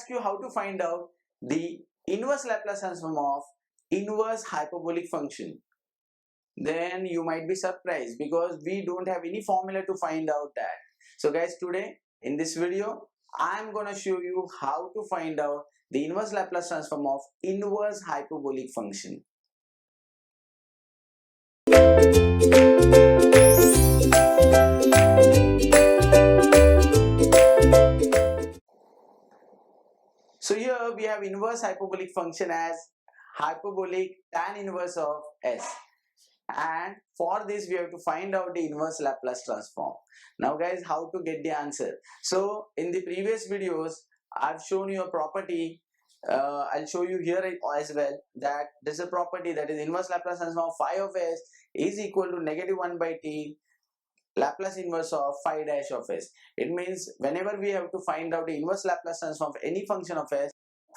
ask you how to find out the inverse Laplace transform of inverse hyperbolic function, then you might be surprised because we don't have any formula to find out that. So guys, today in this video I am going to show you how to find out the inverse Laplace transform of inverse hyperbolic function. So here we have inverse hyperbolic function as hyperbolic tan inverse of s, and for this we have to find out the inverse Laplace transform. Now guys, how to get the answer? So in the previous videos I've shown you a property, I'll show you here as well, that there's a property that is inverse Laplace transform of phi of s is equal to negative 1 by t Laplace inverse of phi dash of s. It means whenever we have to find out the inverse Laplace transform of any function of s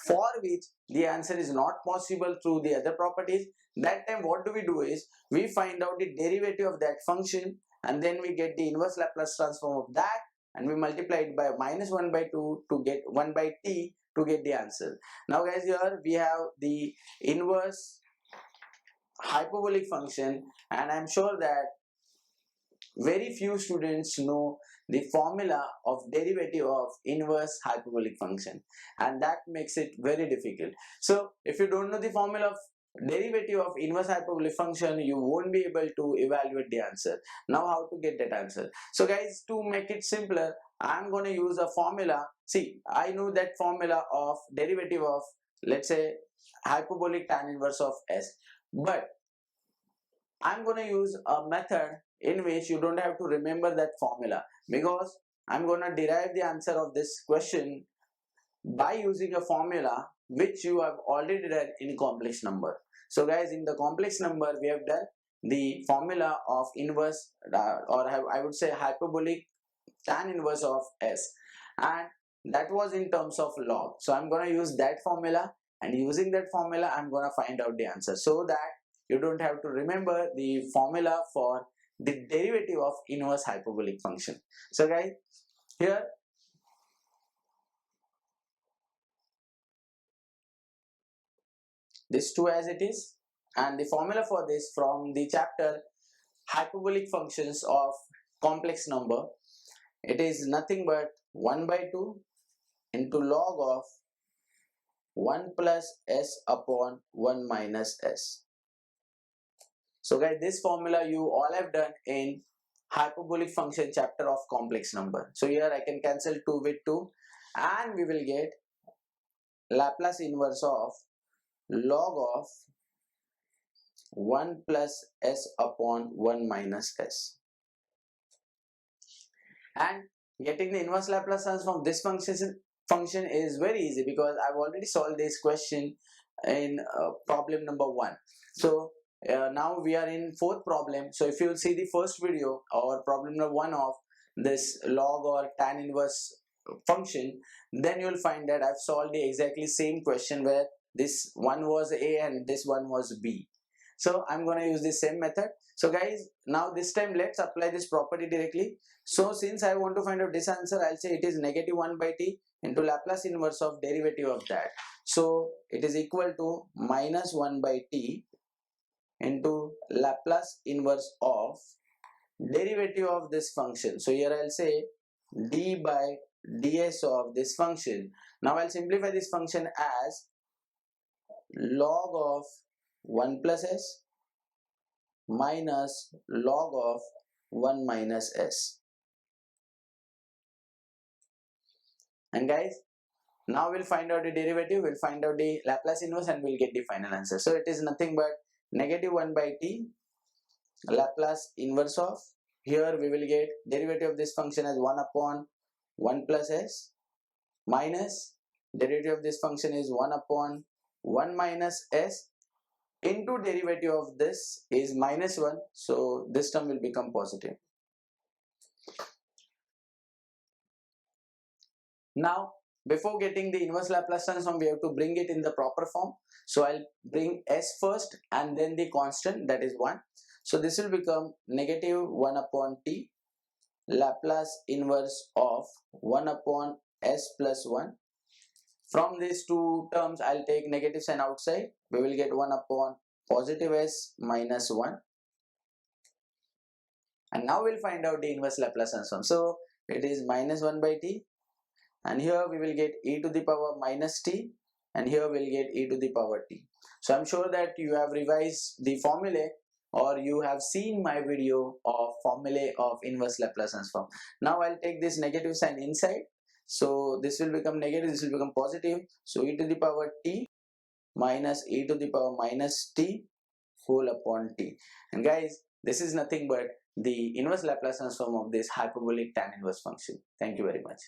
for which the answer is not possible through the other properties, that time what do is we find out the derivative of that function and then we get the inverse Laplace transform of that and we multiply it by minus 1 by 2 to get 1 by t to get the answer. Now guys, here we have the inverse hyperbolic function, and I'm sure that very few students know the formula of derivative of inverse hyperbolic function, and that makes it very difficult. So if you don't know the formula of derivative of inverse hyperbolic function, you won't be able to evaluate the answer. Now how to get that answer? So guys, to make it simpler, I'm going to use a formula. See, I know that formula of derivative of, let's say, hyperbolic tan inverse of s, but I'm going to use a method in which you don't have to remember that formula, because I'm going to derive the answer of this question by using a formula which you have already done in complex number. So guys, in the complex number we have done the formula of inverse I would say hyperbolic tan inverse of s, and that was in terms of log. So I'm going to use that formula, and using that formula I'm going to find out the answer, so that you don't have to remember the formula for the derivative of inverse hyperbolic function. So guys, here this 2 as it is, and the formula for this from the chapter hyperbolic functions of complex number, it is nothing but 1 by 2 into log of 1 plus s upon 1 minus s. So guys, this formula you all have done in hyperbolic function chapter of complex number. So here I can cancel 2 with 2 and we will get Laplace inverse of log of 1 plus s upon 1 minus s. And getting the inverse Laplace transform this function is very easy, because I've already solved this question in problem number 1. So now we are in fourth problem. So if you will see the first video or problem number 1 of this log or tan inverse function, then you will find that I've solved the exactly same question where this one was a and this one was b. So I'm going to use the same method. So guys, now this time let's apply this property directly. So since I want to find out this answer, I'll say it is negative 1 by t into Laplace inverse of derivative of that. So it is equal to minus 1 by t into Laplace inverse of derivative of this function. So here I'll say d by ds of this function. Now I'll simplify this function as log of 1 plus s minus log of 1 minus s. And guys, now we'll find out the derivative, we'll find out the Laplace inverse, and we'll get the final answer. So it is nothing but negative 1 by t Laplace inverse of, here we will get derivative of this function as 1 upon 1 plus s minus derivative of this function is 1 upon 1 minus s into derivative of this is minus 1. So this term will become positive. Now before getting the inverse Laplace transform, we have to bring it in the proper form. So I'll bring s first and then the constant, that is 1. So this will become negative 1 upon t Laplace inverse of 1 upon s plus 1 From these two terms, I'll take negative sign outside. We will get 1 upon positive s minus 1. And now we'll find out the inverse Laplace transform. So it is minus 1 by t, and here we will get e to the power minus t, and here we'll get e to the power t. So I'm sure that you have revised the formulae, or you have seen my video of formulae of inverse Laplace transform. Now I'll take this negative sign inside. So this will become negative, this will become positive. So e to the power t minus e to the power minus t whole upon t. And guys, this is nothing but the inverse Laplace transform of this hyperbolic tan inverse function. Thank you very much.